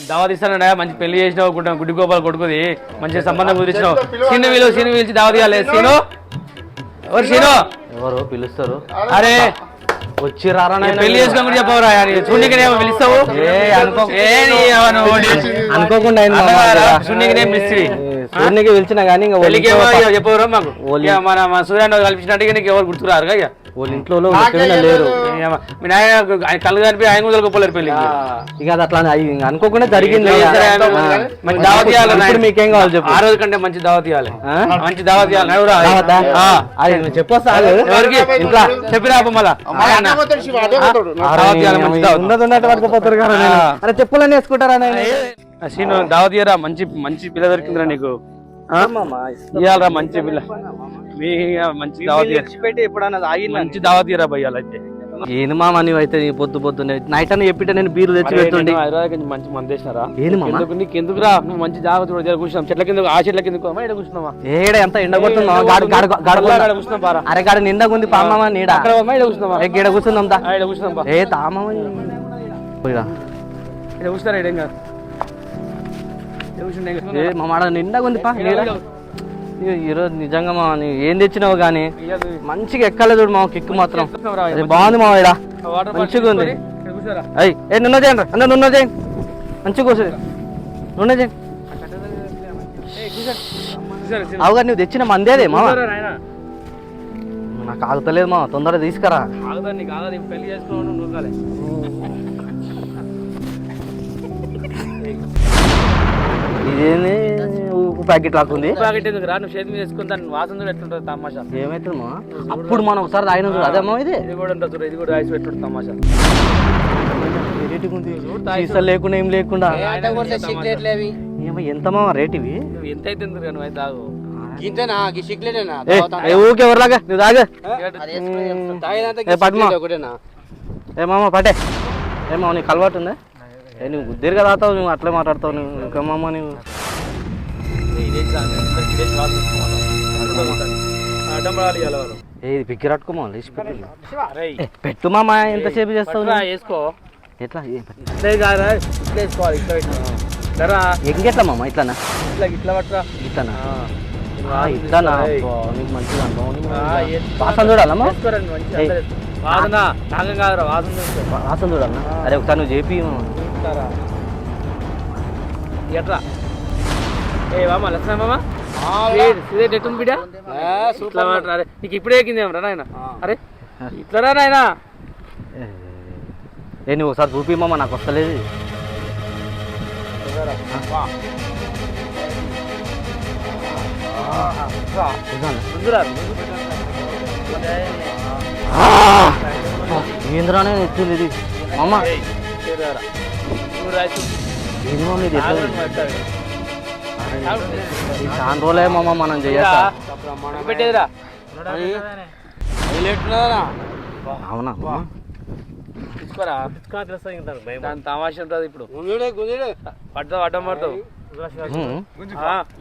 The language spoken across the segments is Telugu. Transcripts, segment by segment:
దావత్ ఇస్తానన్నా మంచి పెళ్లి చేసినావు గుడ్డి గోపాల్ కొడుకుది మంచి సంబంధం కుదిరించినావు సీను పిలిచి దావత్ ఇవ్వాలి సీను ఎవరు సీను ఎవరు పిలుస్తారు అరే వచ్చి రారా పెళ్లి చేసుకొని చెప్పవరా చూడీకి పిలుస్తావు అనుకోకుండా సూర్యునికి పిలిచినా కానీ చెప్పవరా మాకు మన సూర్యాన్ని కల్పించినట్టుగా నీకు ఎవరు గుర్తురారు వాళ్ళ ఇంట్లో లేరు మీ నాయన కళ్ళు కనిపి ఆయన కూడా గొప్పలేరు పెళ్లి ఇక అది అట్లా అనుకోకుండా జరిగింది మంచి దావత్ ఇవ్వాలి మీకేం కావాలి చెప్పు ఆ రోజు కంటే మంచి దావత్ ఇవ్వాలి మంచి దావత్ ఇవ్వాలి చెప్పొస్తా ఎవరికి ఇంట్లో చెప్పిరా మళ్ళా ఉన్నట్టు పట్టుకుపోతారు కదా అరే చెప్పులని వేసుకుంటారా సీను దావత్ ఇయ్యరా మంచి మంచి పిల్ల దొరికిందిరా నీకు ఇవ్వాలరా మంచి పిల్ల మంచి దావత్ మంచి దావత్ ఇయ్యరా భయ్యాలు అయితే ఏంది మామ నీవైతే పొద్దున్నే నైట్ అని చెప్పితే నేను బీరు తెచ్చి పెట్టుండి మంచి మంది వేసినారా ఏంది మామ నీకు ఎందుకురా నువ్వు మంచి జాగ్రత్త కూర్చున్నాం చెట్ల కింద ఆ చెట్ల కింద కూర్చున్నావా ఏడ ఎంత ఎండ కూర్చున్నావా అరే గాడ నిండా ఉంది పామా నీడ కూర్చున్నావా గీడ కూర్చుందా కూర్చున్నాం ఏ తామా కూర్చున్నారా మా మాట నిండా ఉంది పా నీడ ఈరోజు నిజంగా మా ఏం తెచ్చినావు కానీ మంచిగా ఎక్కాలి చూడు మా కిక్కు మాత్రం బాగుంది మా ఇడ మంచిగా ఉంది అయ్యి ఏ నున్న చేయండి అందరు నున్న చేయండి మంచిగా కూర్చోండి నున్న చేయండి అవుగా నువ్వు తెచ్చిన మందేదే మా నాకు ఆగుతలేదు మా తొందరగా తీసుకురా ఇదేంది ప్యాకెట్ లాక్కుంది ఏమైతుంది మా అప్పుడు మనం ఒకసారి తాగిన చూడు అదేమో ఇది సీసా లేకుండా ఏం లేకుండా ఎంత మా రేట్ ఇవి ఊకే ఎవరిలాగా నువ్వు తాగా ఏమమ్మా పట్టే ఏమో నీకు అలవాటు ఉందా నువ్వు దీర్ఘ తాతావు నువ్వు అట్లే మాట్లాడతావు నువ్వు ఇంకమ్మా నువ్వు ఏది పిక్కి రట్టుకోమా పెట్టు మామ ఎంతసేపు చేస్తావు వేసుకో ఎట్లా ఇంకెట్లా మామ ఇట్లానా ఇట్లా పట్టరా ఇట్లానా ఇట్లానా నీకు మంచిగా వాసన చూడాలమ్మా వాసన చూడాలన్నా అరే ఒకసారి నువ్వు చెప్పి ఎట్లా ఏ మామ లక్షణ మామ ఎట్టుంది బిడ్డ అరే నీకు ఇప్పుడే ఎక్కింది ఏమరా నాయన అరే ఇట్లా రా నాయన ఏ నువ్వు ఒకసారి చూపి మామ నాకు వస్తలేదు ఏంద్రానే ఎత్తుంది ఇది మామ చాలా రోజులే మామ మనం చేయొచ్చా పెట్టేదిరా అవునా తీసుకోరా దాని తమాషా ఉంటుంది ఇప్పుడు పడతావు అడ్డం పడతావు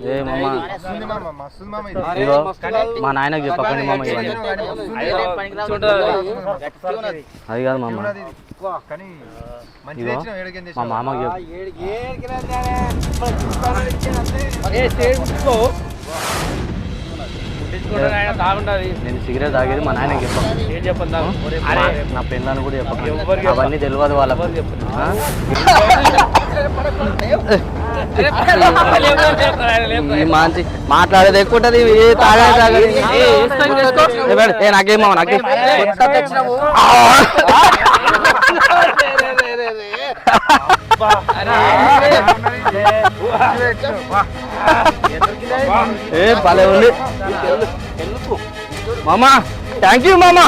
ఏ మామ మా నాయనకు చెప్పకండి మామ అది కాదు మామ మా మామకి నేను సిగరెట్ తాగేది మా నాయనకి చెప్పను నా పెళ్ళని కూడా చెప్పను అవన్నీ తెలియదు వాళ్ళకు మంచి మాట్లాడేది ఎక్కువ ఉంటుంది తాగేది నాకేమో నాకే ఏ భలే ఉంది మామా థ్యాంక్ యూ మామా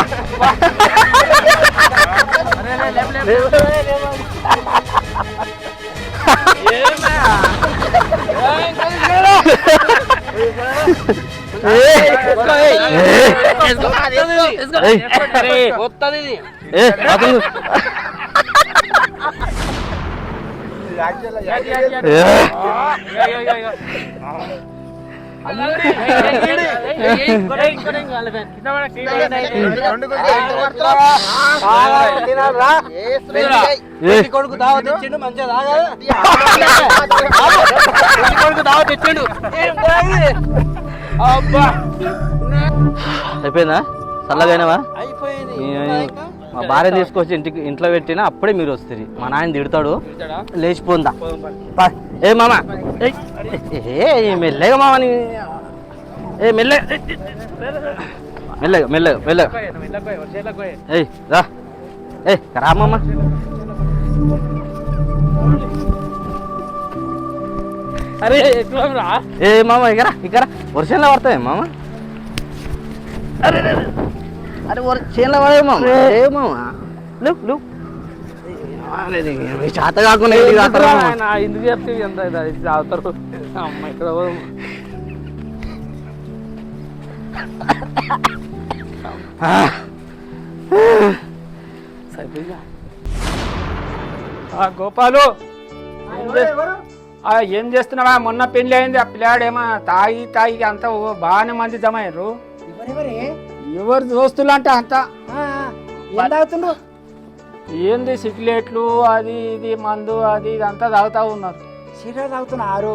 కొడుకు దావత్ ఇచ్చిండు మంచిగా కొడుకు దావత్ ఇచ్చిండు. అయిపోయిందా? చల్లగానేవా? మా భార్య తీసుకొచ్చి ఇంట్లో పెట్టినా అప్పుడే మీరు వస్తుంది. మా నాయన తిడతాడు, లేచిపోందా. ఏ మామ మెల్లగా మామని, ఏ మెల్లగా మెల్లగా మెల్లగా మెల్లగా ఏయ్ రా, ఏ రా మామ. అరే రా, ఏ మామ ఇక్కడ ఇక్కడ వర్షంలో పడతాయి మామ. అరే అరే చేనులో పడే మామ. ఏ మామ లేవు లేవు చేత కాకుండా ఎందుకు చెప్తే ఎంత తాగుతారు అమ్మ ఇక్కడ. గోపాలు ఏం చేస్తున్నావా? మొన్న పెళ్లి అయింది, ఆ పిల్లాడేమో తాగి తాగి అంతా బాగానే మంది జమ అయ్యారు. ఎవరు దోస్తులు అంటే అంత తాగుతుండ్రు? ఏంది సిగరెట్లు అది ఇది మందు అది ఇది అంతా తాగుతా ఉన్నారు. సిగరెట్ తాగుతున్నారు?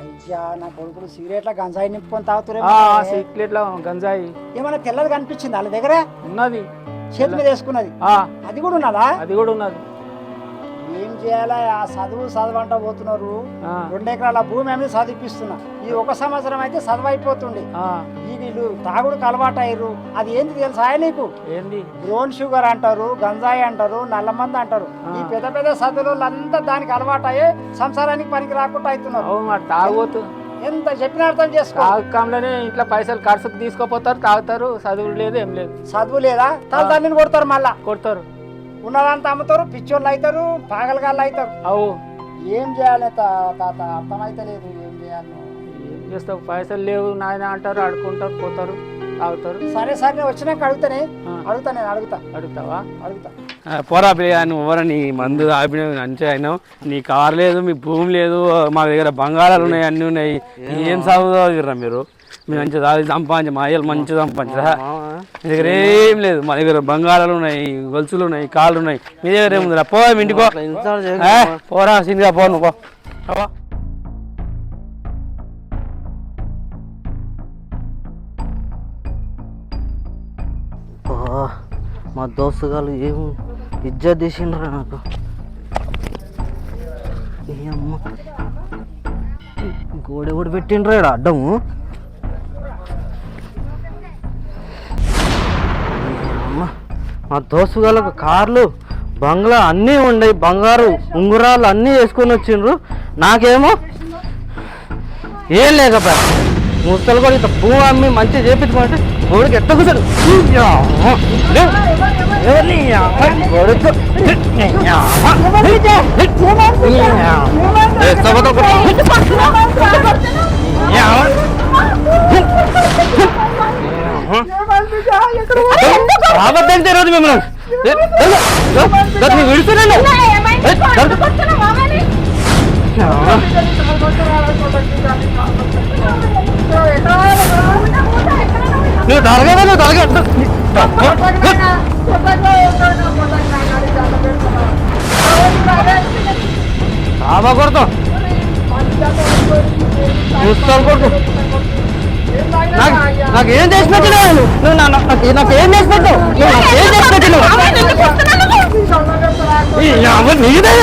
అయ్యా నా కొడుకులు సిగరెట్ల గంజాయి నింపుకొని తాగుతున్నారు. సిగరెట్ల గంజాయి ఏమన్నా తెల్లది కనిపించింది వాళ్ళ దగ్గర? ఉన్నది, చేతి మీద వేసుకున్నది. అది కూడా ఉన్నదా? అది కూడా ఉన్నది. ఏం చేయాలా? ఆ చదువు పోతున్నారు. 2 ఎకరాల భూమి అనేది చదివిపిస్తున్నా. ఈ 1 సంవత్సరం అయితే చదువు అయిపోతుండే. ఈ వీళ్ళు తాగుడుకు అలవాటు అయ్యారు. అది ఏంది తెలుసా నీకు? ఏంది? బ్రౌన్ షుగర్ అంటారు, గంజాయి అంటారు, నల్లమంది అంటారు. ఈ పెద్ద పెద్ద చదువులు అంతా దానికి అలవాటు అయ్యి సంసారానికి పనికి రాకుండా అవుతున్నారు. తాగోతు ఎంత చెప్పిన అర్థం చేసుకో. తాగకంలోనే ఇంట్లో పైసలు ఖర్చుకు తీసుకుపోతారు, తాగుతారు. చదువు లేదు, ఏం లేదు. చదువు లేదా? తల్లిదండ్రులు కొడతారు, మళ్ళా కొడతారు. ఉన్నదంతా అమ్ముతారు, పిచ్చోళ్ళు అవుతారు, పాగలగాళ్ళు అవుతారు. అవు ఏం చేయాలి తాత? అర్థమైతే లేదు. ఏం చేయాలి? ఏం చేస్తావు? పైసలు లేవు నాయన అంటారు, ఆడుకుంటారు, పోతారు, తాగుతారు. సరే సరే, నేను వచ్చినాక అడుగుతావా? పోరా బియ్యా, నువ్వు ఎవరా? నీ మందు ఆపిన మంచిగా అయినావు. నీ కారు లేదు, మీ భూమి లేదు, మా దగ్గర బంగారాలు ఉన్నాయి, అన్నీ ఉన్నాయి. ఏం సాగుతారా మీరు? మీ మంచిగా తాగి సంపాదించి, మా అయ్యలు మంచిగా సంపాదించరా? మీ దగ్గర ఏం లేదు. మా దగ్గర బంగారాలు ఉన్నాయి, గొలుసులు ఉన్నాయి, కాళ్ళు ఉన్నాయి. మీ దగ్గర ఏముందిరా? పో మీ ఇంటికి, పోరా సిందిగా పో. నువ్వు పో. మా దోస్తు గారు ఏం ఇజ్జత్ తీసిండ్రా నాకు. అమ్మ గోడె కూడా పెట్టిండ్రా ఇక్కడ అడ్డము. అమ్మ మా దోస్తు గారికి కార్లు, బంగ్లా అన్నీ ఉన్నాయి, బంగారు ఉంగురాలు అన్నీ వేసుకొని వచ్చిండ్రు. నాకేమో ఏం లేకపోయా. ముస్తలు కూడా ఇంత భూమి అమ్మి మంచిగా చేపించుకుంటే గోడికి ఎట్ట కూర్చోడు. అబద్ధం తెలియదు మిమ్మల్ని విడుతున్నాను. నువ్వు తరగదా? నువ్వు తరగ బాబా కొడుతూ కొడుకు నాకేం చేసి పెట్టినావు? నువ్వు నాకేం చేసి పెట్టావు? నాకేం చేసి పెట్టినావు? నీదే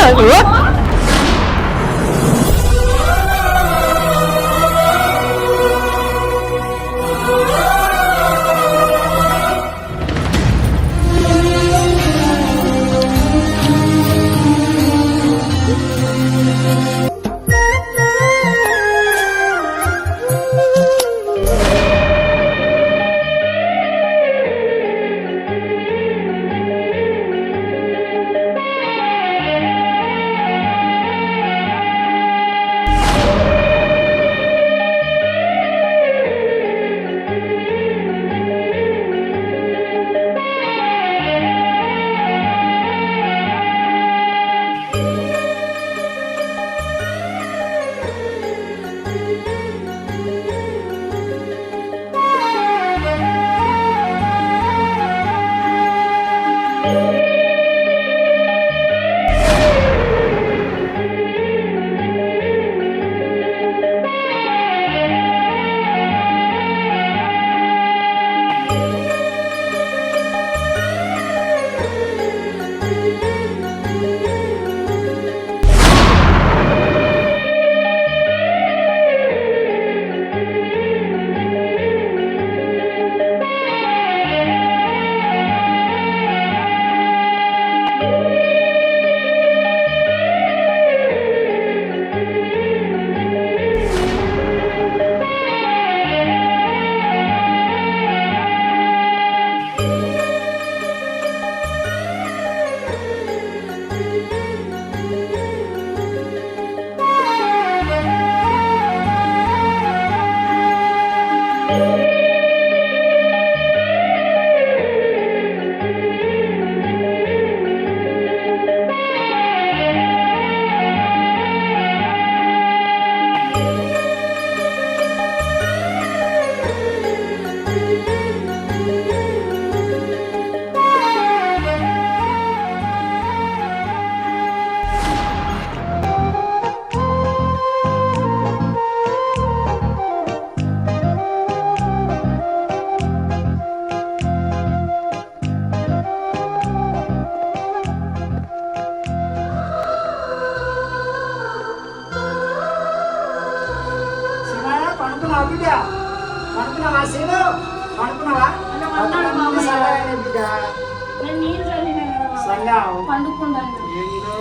నేను నీళ్ళు చల్లినాను కదా మామయ్య. చల్లావు. పండుకున్నాను. ఏదో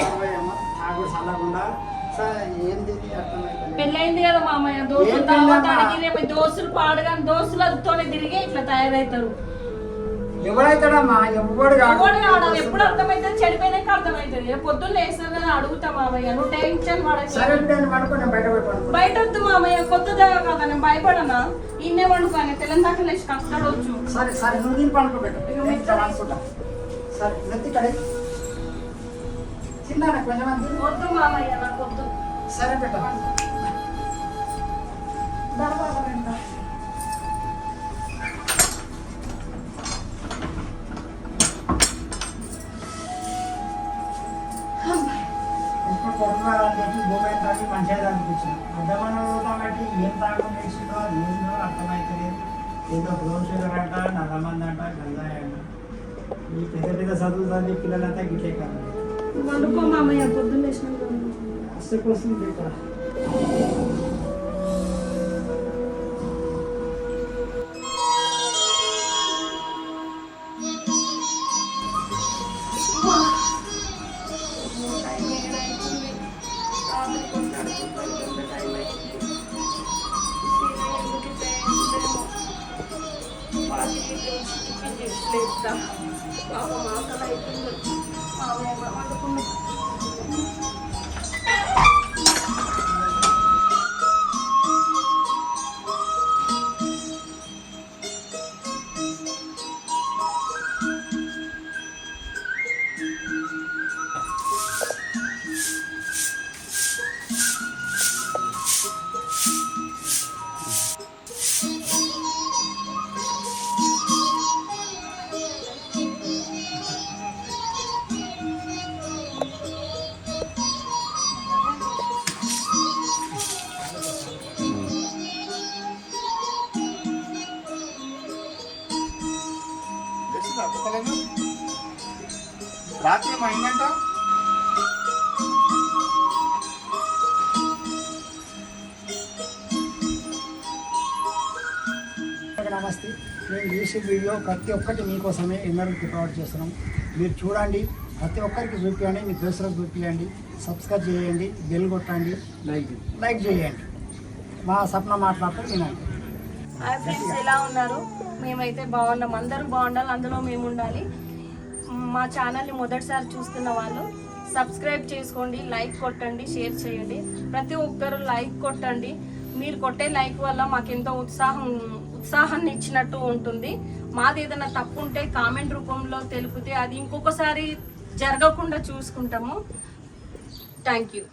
పర్వాలేమ్మా, నాకు చల్లకుండా ఏంది అర్థమైతే పెళ్ళైంది కదా మామయ్య, దోస్తులు ఏం పెళ్ళమ్మా? దావతానికి రేపు దోస్తులు పాడగాని దోస్తులతోనే తిరిగి ఇట్లా తయారవుతారు. ఎవడైతాడమ్మా? ఎవడు కాదు. ఎవడు ఆడాలి? ఎప్పుడు అర్థమైతే చెడిపోయినాక అర్థమవుతుంది. రేపు పొద్దున్న లేస్తాను కదా అడుగుతా మామయ్య, నువ్వు టెన్షన్ పడకు. సరే నేను పడుకో, నేను బయట పోయి పడుకో. బయట వద్దు మామయ్య, కొత్త దగ్గర కదా, నేను భయపడనా? ఇన్నే వండుకోని తెలంగాణ లేచి కష్టపడవచ్చు. సరే సరే, నువ్వు దీన్ని పడుకోబెట్టు, నేను ఇట్లా అనుకుంటా. సరే నెత్తి కడే చిన్న కొంచెం అంతే. వద్దు మామయ్య, నాకు వద్దు. సరే పెట్ట. దర్వాజా వెంట. ఇప్పుడు కొడుకున్నారని చెప్పి భూమి తాగి మంచిగా అనిపించింది. అర్థమని కాబట్టి ఏం తాగడం వేసిందో ఏందో అర్థమవుతుంది. ఏదో బ్రౌన్ షుగర్ అంట, నల్లమంది అంట, గంజాయి అంట. ఈ పెద్ద పెద్ద చదువులు చదివి పిల్లలంతా గిట్లే కాదు. వండుకో మామయ్య, పొద్దున్న లేచినాక వండుకో. అసలు వస్తుంది ఇక్కడ. రాత్రి ఏమైందంట? నమస్తే, నేను చేసే వీడియో ప్రతి ఒక్కటి మీకోసమే ఎన్నడూ ప్రొవైడ్ చేస్తున్నాం. మీరు చూడండి, ప్రతి ఒక్కరికి చూపించండి, మీ దోస్తులకు చూపించండి, సబ్స్క్రైబ్ చేయండి, బెల్ కొట్టండి, లైక్ చేయండి. మా సప్న మాట్లాడుతూ వినండి. హాయ్ ఫ్రెండ్స్, ఎలా ఉన్నారు? మేమైతే బాగున్నాం, అందరూ బాగుండాలి, అందులో మేము ఉండాలి. మా ఛానల్ని మొదటిసారి చూస్తున్న వాళ్ళు సబ్స్క్రైబ్ చేసుకోండి, లైక్ కొట్టండి, షేర్ చేయండి. ప్రతి ఒక్కరు లైక్ కొట్టండి. మీరు కొట్టే లైక్ వల్ల మాకెంతో ఉత్సాహాన్ని ఇచ్చినట్టు ఉంటుంది. మాది ఏదైనా తప్పు ఉంటే కామెంట్ రూపంలో తెలిపితే అది ఇంకొకసారి జరగకుండా చూసుకుంటాము. Thank you.